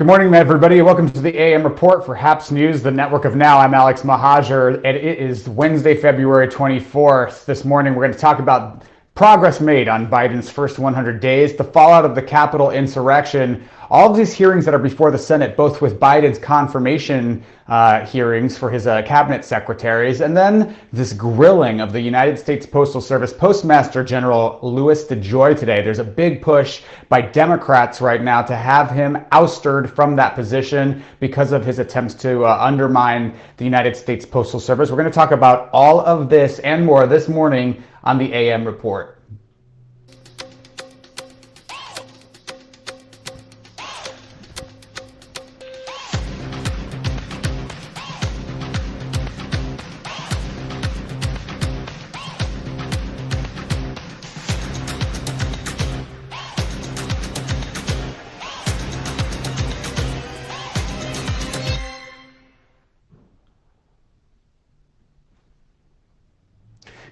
Good morning, everybody. Welcome to the AM Report for HAPS News, the network of now. I'm Alex Mahajer, and it is Wednesday, February 24th. This morning, we're going to talk about progress made on Biden's first 100 days, the fallout of the Capitol insurrection, all of these hearings that are before the Senate, both with Biden's confirmation hearings for his cabinet secretaries, and then this grilling of the United States Postal Service Postmaster General Louis DeJoy today. There's a big push by Democrats right now to have him ousted from that position because of his attempts to undermine the United States Postal Service. We're going to talk about all of this and more this morning on the AM Report.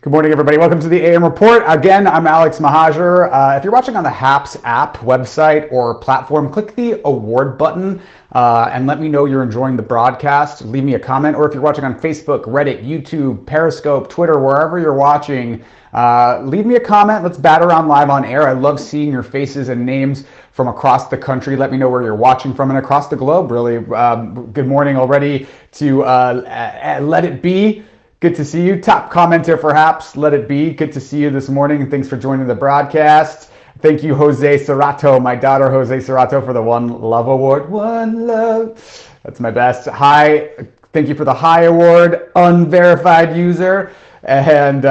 Good morning, everybody. Welcome to the AM Report. Again, I'm Alex Mahajer. If you're watching on the HAPS app, website, or platform, click the award button and let me know you're enjoying the broadcast. Leave me a comment. Or if you're watching on Facebook, Reddit, YouTube, Periscope, Twitter, wherever you're watching, leave me a comment. Let's bat around live on air. I love seeing your faces and names from across the country. Let me know where you're watching from and across the globe, really. Good morning already to Let It Be. Good to see you. Top commenter for HAPS, Let It Be. Good to see you this morning, and thanks for joining the broadcast. Thank you, Jose Serrato, my daughter Jose Serrato, for the One Love Award. One Love. That's my best. Hi. Thank you for the High Award, unverified user. And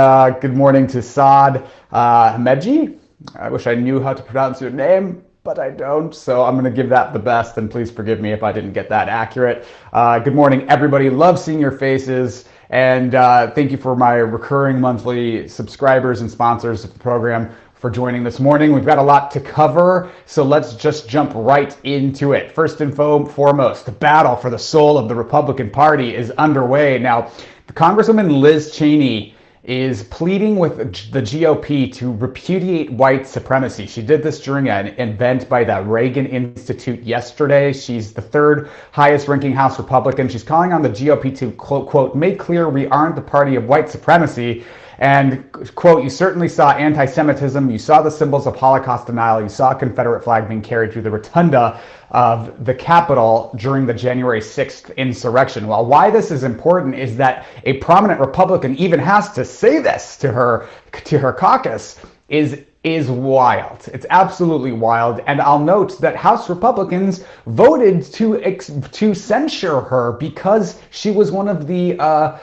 good morning to Saad Meji. I wish I knew how to pronounce your name, but I don't, so I'm going to give that the best, and please forgive me if I didn't get that accurate. Good morning, everybody. Love seeing your faces. And thank you for my recurring monthly subscribers and sponsors of the program for joining this morning. We've got a lot to cover, so let's just jump right into it. First and foremost, the battle for the soul of the Republican Party is underway. Now, Congresswoman Liz Cheney is pleading with the GOP to repudiate white supremacy. She did this during an event by the Reagan Institute yesterday. She's the third highest ranking House Republican. She's calling on the GOP to, quote, make clear we aren't the party of white supremacy. And, quote, you certainly saw anti-Semitism, you saw the symbols of Holocaust denial, you saw a Confederate flag being carried through the rotunda of the Capitol during the January 6th insurrection. Well, why this is important is that a prominent Republican even has to say this to her caucus is wild. It's absolutely wild. And I'll note that House Republicans voted to censure her because she was one of the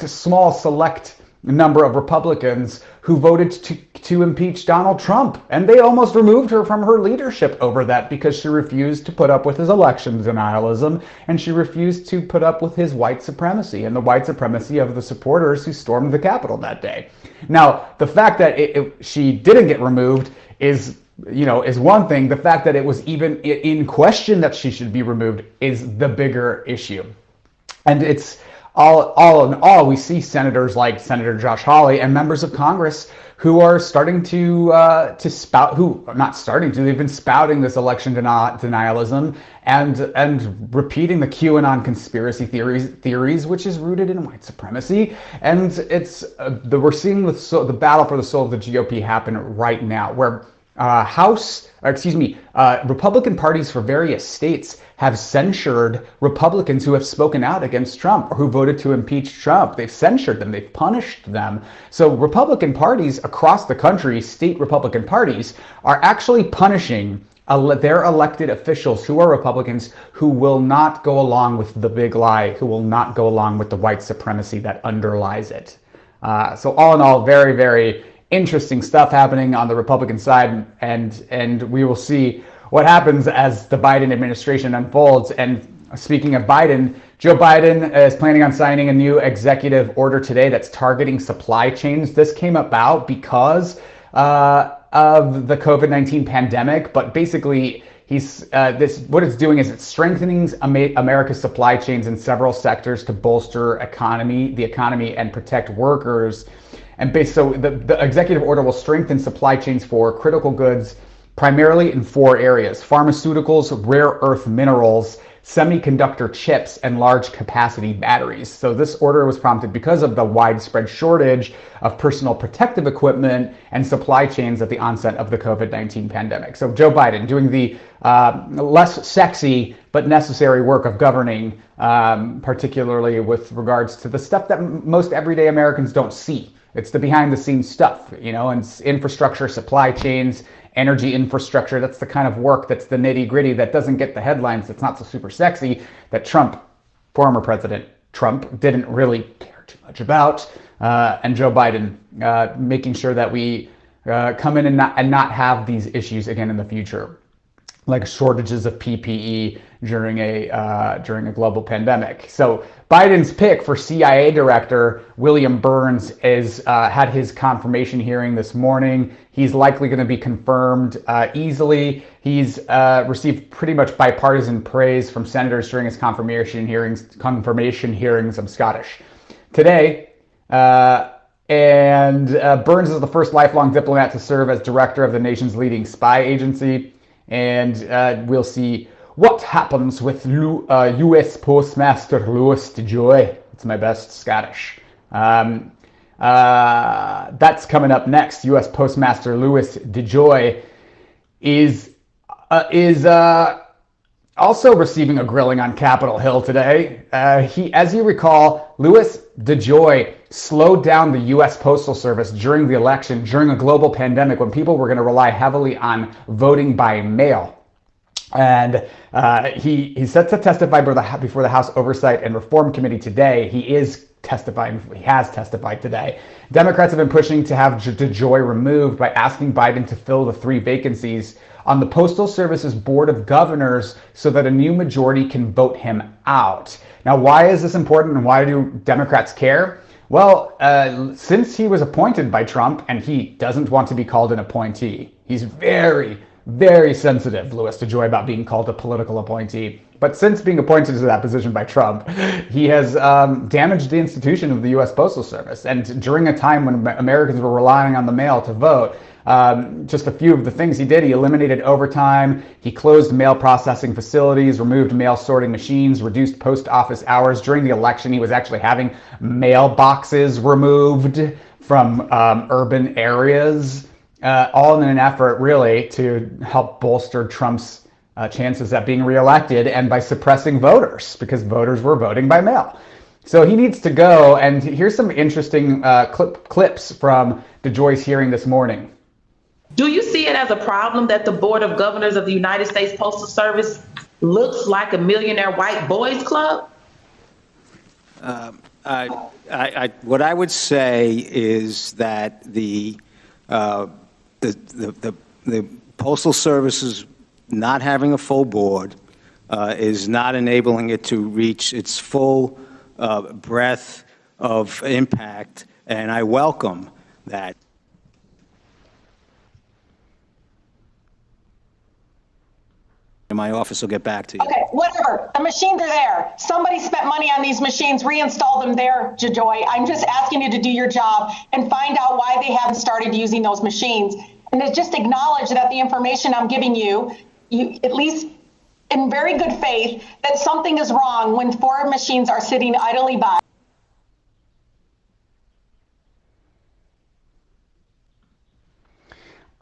small select number of Republicans who voted to impeach Donald Trump. And they almost removed her from her leadership over that because she refused to put up with his election denialism, and she refused to put up with his white supremacy and the white supremacy of the supporters who stormed the Capitol that day. Now, the fact that she didn't get removed is one thing. The fact that it was even in question that she should be removed is the bigger issue. And it's all in all, we see senators like Senator Josh Hawley and members of Congress who are starting to spout, they've been spouting this election denialism and repeating the QAnon conspiracy theories, which is rooted in white supremacy. And we're seeing the battle for the soul of the GOP happen right now, where Republican parties for various states have censured Republicans who have spoken out against Trump or who voted to impeach Trump. They've censured them. They've punished them. So Republican parties across the country, state Republican parties, are actually punishing their elected officials who are Republicans who will not go along with the big lie, who will not go along with the white supremacy that underlies it. So all in all, very, very interesting stuff happening on the Republican side, and we will see what happens as the Biden administration unfolds. And speaking of Biden, Joe Biden is planning on signing a new executive order today that's targeting supply chains. This came about because of the COVID-19 pandemic, but basically what it's doing is it's strengthening America's supply chains in several sectors to bolster the economy and protect workers. And so the executive order will strengthen supply chains for critical goods primarily in 4 areas: pharmaceuticals, rare earth minerals, semiconductor chips, and large capacity batteries. So this order was prompted because of the widespread shortage of personal protective equipment and supply chains at the onset of the COVID-19 pandemic. So Joe Biden doing the less sexy but necessary work of governing, particularly with regards to the stuff that most everyday Americans don't see. It's the behind the scenes stuff, and infrastructure, supply chains, energy infrastructure. That's the kind of work that's the nitty gritty that doesn't get the headlines, that's not so super sexy, that former President Trump, didn't really care too much about. And Joe Biden making sure that we come in and not have these issues again in the future, like shortages of PPE during a global pandemic. So Biden's pick for CIA Director William Burns had his confirmation hearing this morning. He's likely going to be confirmed easily. He's received pretty much bipartisan praise from senators during his confirmation hearings. I'm Scottish. Today, and Burns is the first lifelong diplomat to serve as director of the nation's leading spy agency. And we'll see what happens with U.S. Postmaster Louis DeJoy. It's my best Scottish. That's coming up next. U.S. Postmaster Louis DeJoy is also receiving a grilling on Capitol Hill today. As you recall, Louis DeJoy slowed down the U.S. Postal Service during the election, during a global pandemic when people were going to rely heavily on voting by mail. And he's set to testify before the House Oversight and Reform Committee today. He has testified today. Democrats have been pushing to have DeJoy removed by asking Biden to fill the 3 vacancies on the Postal Service's Board of Governors so that a new majority can vote him out. Now, why is this important and why do Democrats care? Well, since he was appointed by Trump, and he doesn't want to be called an appointee. He's very, very sensitive, Louis DeJoy, about being called a political appointee. But since being appointed to that position by Trump, he has damaged the institution of the U.S. Postal Service. And during a time when Americans were relying on the mail to vote, just a few of the things he did: he eliminated overtime, he closed mail processing facilities, removed mail sorting machines, reduced post office hours. During the election, he was actually having mailboxes removed from urban areas, all in an effort really to help bolster Trump's chances at being reelected, and by suppressing voters, because voters were voting by mail. So he needs to go, and here's some interesting clips from DeJoy's hearing this morning. Do you see it as a problem that the Board of Governors of the United States Postal Service looks like a millionaire white boys club? What I would say is that the Postal Service's not having a full board is not enabling it to reach its full breadth of impact, and I welcome that. My office will get back to you. Okay, whatever. The machines are there. Somebody spent money on these machines. Reinstall them there, DeJoy. I'm just asking you to do your job and find out why they haven't started using those machines. And to just acknowledge that the information I'm giving you at least in very good faith, that something is wrong when 4 machines are sitting idly by.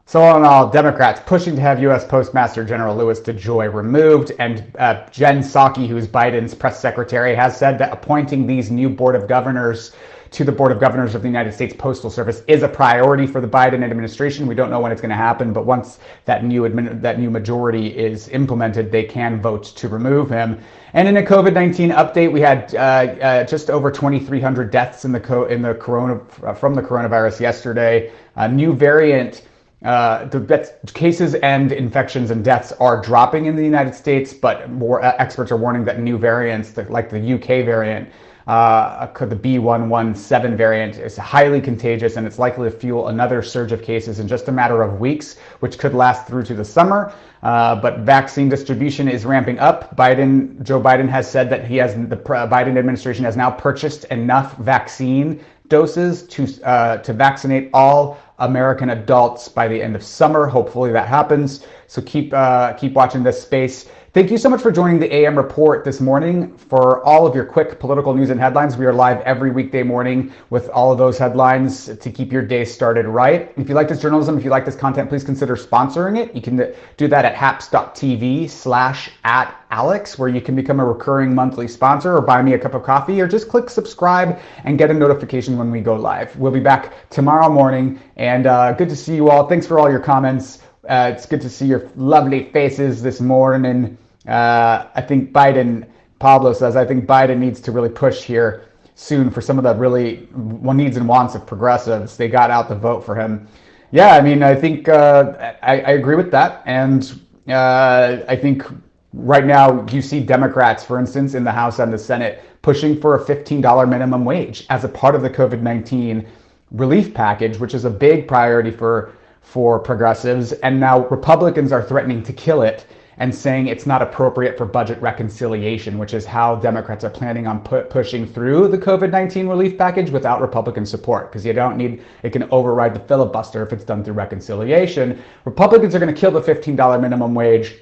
So all in all, Democrats pushing to have U.S. Postmaster General Louis DeJoy removed, and Jen Psaki, who is Biden's press secretary, has said that appointing these new Board of Governors to the Board of Governors of the United States Postal Service is a priority for the Biden administration. We don't know when it's going to happen, but once that new majority is implemented, they can vote to remove him. And in a COVID-19 update, we had just over 2,300 deaths from the coronavirus yesterday. A new variant. The cases and infections and deaths are dropping in the United States, but more experts are warning that new variants, like the UK variant, the B117 variant, is highly contagious, and it's likely to fuel another surge of cases in just a matter of weeks, which could last through to the summer. But vaccine distribution is ramping up. Joe Biden has said that the Biden administration has now purchased enough vaccine doses to vaccinate all American adults by the end of summer. Hopefully that happens. So keep watching this space. Thank you so much for joining the AM Report this morning. For all of your quick political news and headlines, we are live every weekday morning with all of those headlines to keep your day started right. If you like this journalism, if you like this content, please consider sponsoring it. You can do that at haps.tv/@Alex, where you can become a recurring monthly sponsor or buy me a cup of coffee, or just click subscribe and get a notification when we go live. We'll be back tomorrow morning, and good to see you all. Thanks for all your comments. It's good to see your lovely faces this morning. I think Pablo says, I think Biden needs to really push here soon for some of the really needs and wants of progressives. They got out the vote for him. Yeah, I mean, I think I agree with that. And I think right now you see Democrats, for instance, in the House and the Senate pushing for a $15 minimum wage as a part of the COVID-19 relief package, which is a big priority for progressives. And now Republicans are threatening to kill it and saying it's not appropriate for budget reconciliation, which is how Democrats are planning on pushing through the COVID-19 relief package without Republican support, because you don't need, it can override the filibuster if it's done through reconciliation. Republicans are going to kill the $15 minimum wage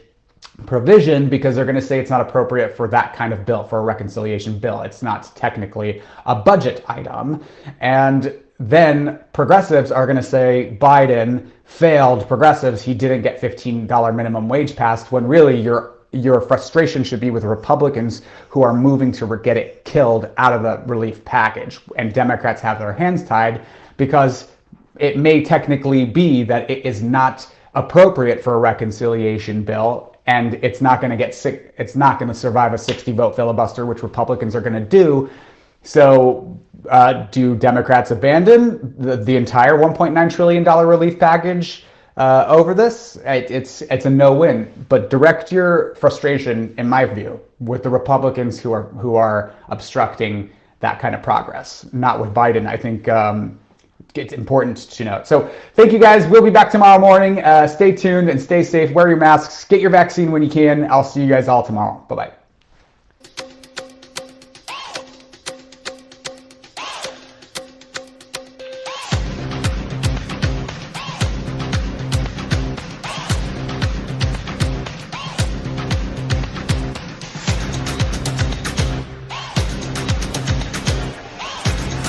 provision because they're going to say it's not appropriate for that kind of bill, for a reconciliation bill. It's not technically a budget item. And then progressives are going to say Biden failed progressives. He didn't get $15 minimum wage passed, when really your frustration should be with Republicans who are moving to get it killed out of the relief package. And Democrats have their hands tied because it may technically be that it is not appropriate for a reconciliation bill, and it's not going to survive a 60-vote filibuster, which Republicans are going to do. So do Democrats abandon the entire $1.9 trillion relief package over this? It's a no-win. But direct your frustration, in my view, with the Republicans who are obstructing that kind of progress, not with Biden. I think it's important to note. So thank you guys. We'll be back tomorrow morning. Stay tuned and stay safe. Wear your masks. Get your vaccine when you can. I'll see you guys all tomorrow. Bye-bye.